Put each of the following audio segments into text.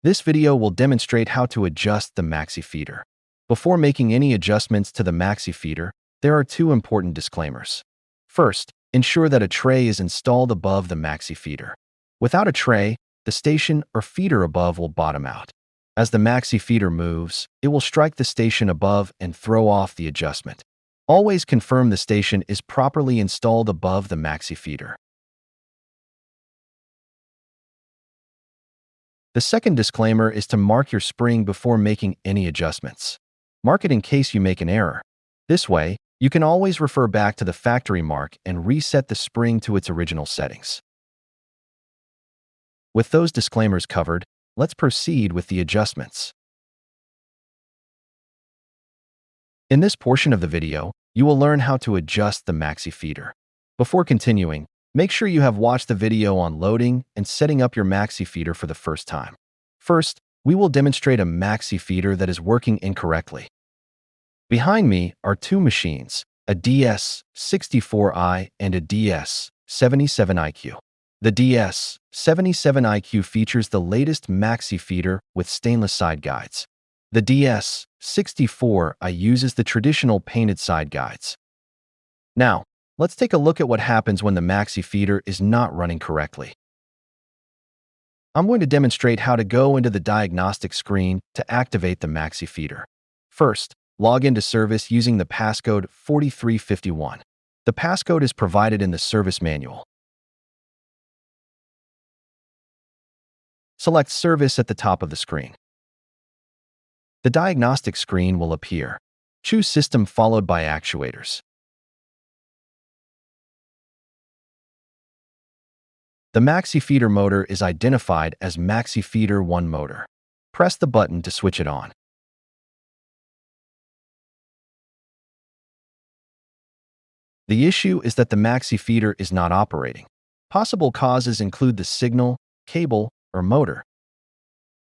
This video will demonstrate how to adjust the MaxiFeeder. Before making any adjustments to the MaxiFeeder, there are two important disclaimers. First, ensure that a tray is installed above the MaxiFeeder. Without a tray, the station or feeder above will bottom out. As the MaxiFeeder moves, it will strike the station above and throw off the adjustment. Always confirm the station is properly installed above the MaxiFeeder. The second disclaimer is to mark your spring before making any adjustments. Mark it in case you make an error. This way, you can always refer back to the factory mark and reset the spring to its original settings. With those disclaimers covered, let's proceed with the adjustments. In this portion of the video, you will learn how to adjust the MaxiFeeder. Before continuing, make sure you have watched the video on loading and setting up your MaxiFeeder for the first time. First, we will demonstrate a MaxiFeeder that is working incorrectly. Behind me are two machines, a DS-64i and a DS-77iQ. The DS-77iQ features the latest MaxiFeeder with stainless side guides. The DS-64i uses the traditional painted side guides. Now, let's take a look at what happens when the MaxiFeeder is not running correctly. I'm going to demonstrate how to go into the diagnostic screen to activate the MaxiFeeder. First, log into service using the passcode 4351. The passcode is provided in the service manual. Select Service at the top of the screen. The diagnostic screen will appear. Choose System followed by Actuators. The MaxiFeeder motor is identified as MaxiFeeder 1 motor. Press the button to switch it on. The issue is that the MaxiFeeder is not operating. Possible causes include the signal, cable, or motor.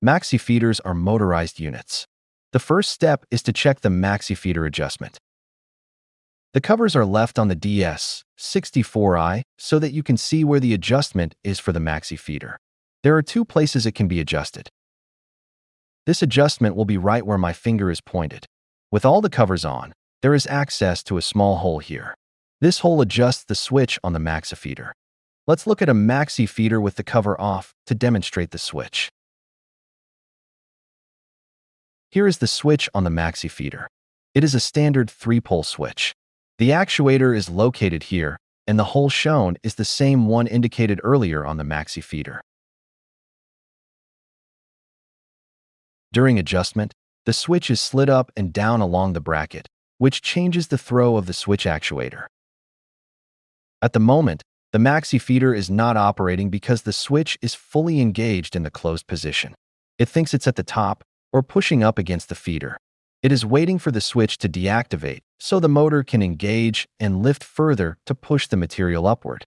MaxiFeeders are motorized units. The first step is to check the MaxiFeeder adjustment. The covers are left on the DS-64i so that you can see where the adjustment is for the MaxiFeeder. There are two places it can be adjusted. This adjustment will be right where my finger is pointed. With all the covers on, there is access to a small hole here. This hole adjusts the switch on the MaxiFeeder. Let's look at a MaxiFeeder with the cover off to demonstrate the switch. Here is the switch on the MaxiFeeder. It is a standard 3-pole switch. The actuator is located here, and the hole shown is the same one indicated earlier on the MaxiFeeder. During adjustment, the switch is slid up and down along the bracket, which changes the throw of the switch actuator. At the moment, the MaxiFeeder is not operating because the switch is fully engaged in the closed position. It thinks it's at the top or pushing up against the feeder. It is waiting for the switch to deactivate so the motor can engage and lift further to push the material upward.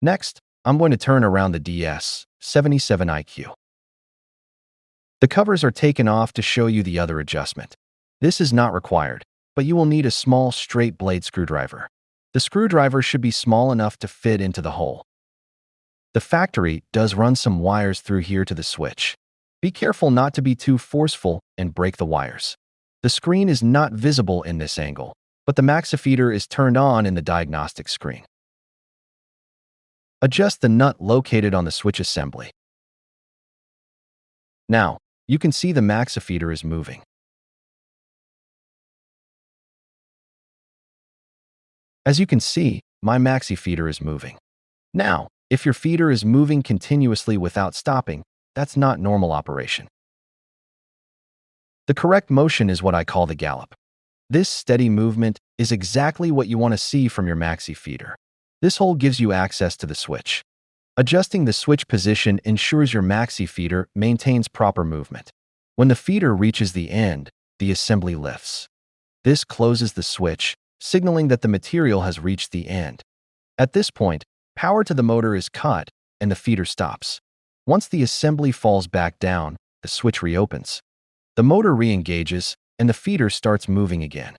Next, I'm going to turn around the DS-77iQ. The covers are taken off to show you the other adjustment. This is not required, but you will need a small straight blade screwdriver. The screwdriver should be small enough to fit into the hole. The factory does run some wires through here to the switch. Be careful not to be too forceful and break the wires. The screen is not visible in this angle, but the MaxiFeeder is turned on in the diagnostic screen. Adjust the nut located on the switch assembly. Now, you can see the MaxiFeeder is moving. As you can see, my MaxiFeeder is moving. Now, if your feeder is moving continuously without stopping, that's not normal operation. The correct motion is what I call the gallop. This steady movement is exactly what you want to see from your MaxiFeeder. This hole gives you access to the switch. Adjusting the switch position ensures your MaxiFeeder maintains proper movement. When the feeder reaches the end, the assembly lifts. This closes the switch, signaling that the material has reached the end. At this point, power to the motor is cut and the feeder stops. Once the assembly falls back down, the switch reopens. The motor re-engages and the feeder starts moving again.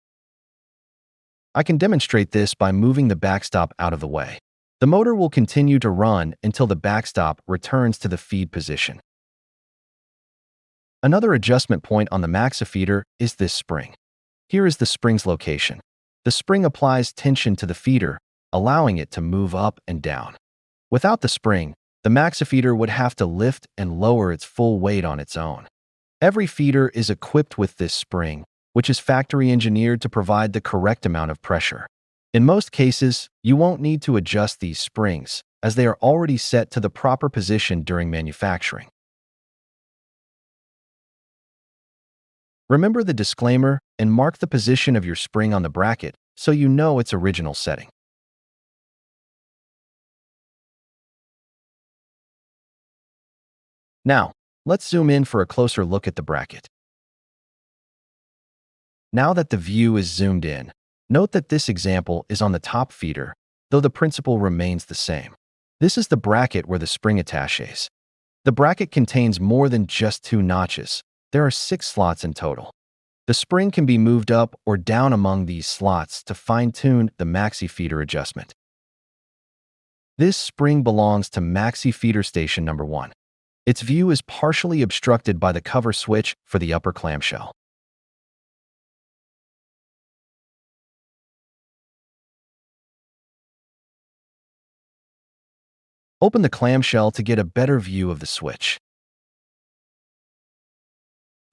I can demonstrate this by moving the backstop out of the way. The motor will continue to run until the backstop returns to the feed position. Another adjustment point on the MaxiFeeder is this spring. Here is the spring's location. The spring applies tension to the feeder, allowing it to move up and down. Without the spring, the MaxiFeeder would have to lift and lower its full weight on its own. Every feeder is equipped with this spring, which is factory engineered to provide the correct amount of pressure. In most cases, you won't need to adjust these springs, as they are already set to the proper position during manufacturing. Remember the disclaimer and mark the position of your spring on the bracket so you know its original setting. Now, let's zoom in for a closer look at the bracket. Now that the view is zoomed in, note that this example is on the top feeder, though the principle remains the same. This is the bracket where the spring attaches. The bracket contains more than just 2 notches. There are 6 slots in total. The spring can be moved up or down among these slots to fine-tune the MaxiFeeder adjustment. This spring belongs to MaxiFeeder station number 1. Its view is partially obstructed by the cover switch for the upper clamshell. Open the clamshell to get a better view of the switch.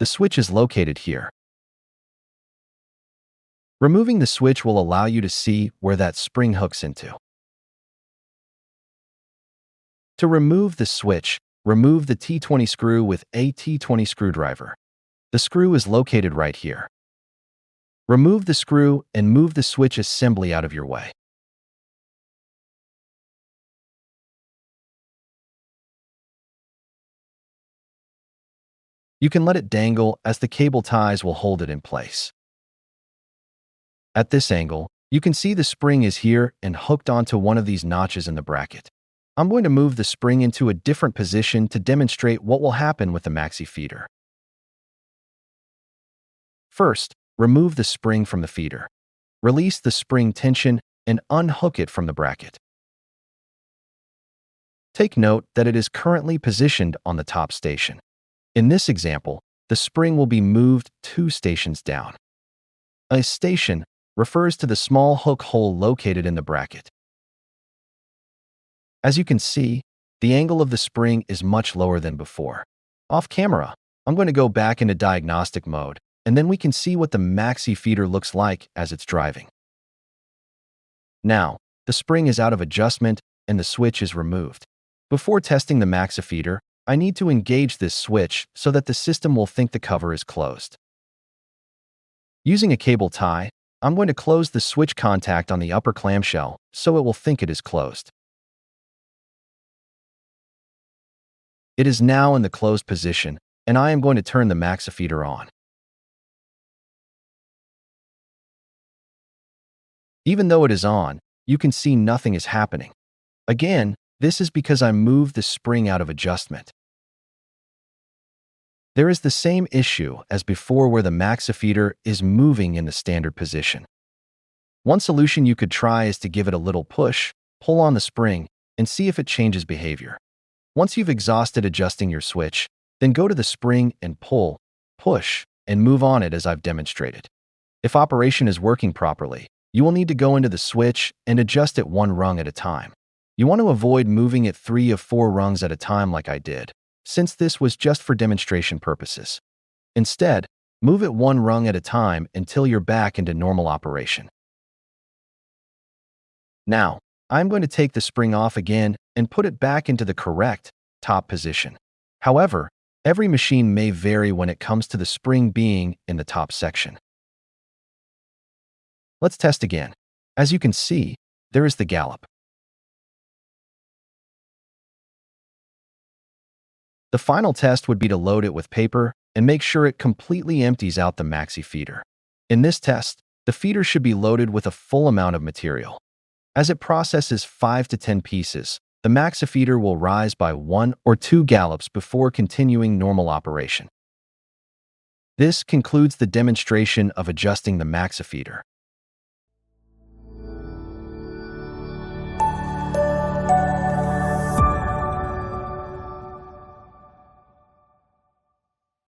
The switch is located here. Removing the switch will allow you to see where that spring hooks into. To remove the switch, remove the T20 screw with a T20 screwdriver. The screw is located right here. Remove the screw and move the switch assembly out of your way. You can let it dangle as the cable ties will hold it in place. At this angle, you can see the spring is here and hooked onto one of these notches in the bracket. I'm going to move the spring into a different position to demonstrate what will happen with the MaxiFeeder. First, remove the spring from the feeder. Release the spring tension and unhook it from the bracket. Take note that it is currently positioned on the top station. In this example, the spring will be moved 2 stations down. A station refers to the small hook hole located in the bracket. As you can see, the angle of the spring is much lower than before. Off camera, I'm going to go back into diagnostic mode, and then we can see what the MaxiFeeder looks like as it's driving. Now, the spring is out of adjustment and the switch is removed. Before testing the MaxiFeeder, I need to engage this switch so that the system will think the cover is closed. Using a cable tie, I'm going to close the switch contact on the upper clamshell so it will think it is closed. It is now in the closed position, and I am going to turn the MaxiFeeder on. Even though it is on, you can see nothing is happening. Again, this is because I moved the spring out of adjustment. There is the same issue as before where the MaxiFeeder is moving in the standard position. One solution you could try is to give it a little push, pull on the spring, and see if it changes behavior. Once you've exhausted adjusting your switch, then go to the spring and pull, push, and move on it as I've demonstrated. If operation is working properly, you will need to go into the switch and adjust it 1 rung at a time. You want to avoid moving it 3 of 4 rungs at a time like I did, since this was just for demonstration purposes. Instead, move it 1 rung at a time until you're back into normal operation. Now, I'm going to take the spring off again and put it back into the correct top position. However, every machine may vary when it comes to the spring being in the top section. Let's test again. As you can see, there is the gallop. The final test would be to load it with paper and make sure it completely empties out the MaxiFeeder. In this test, the feeder should be loaded with a full amount of material. As it processes 5 to 10 pieces, the MaxiFeeder will rise by 1 or 2 gallops before continuing normal operation. This concludes the demonstration of adjusting the MaxiFeeder.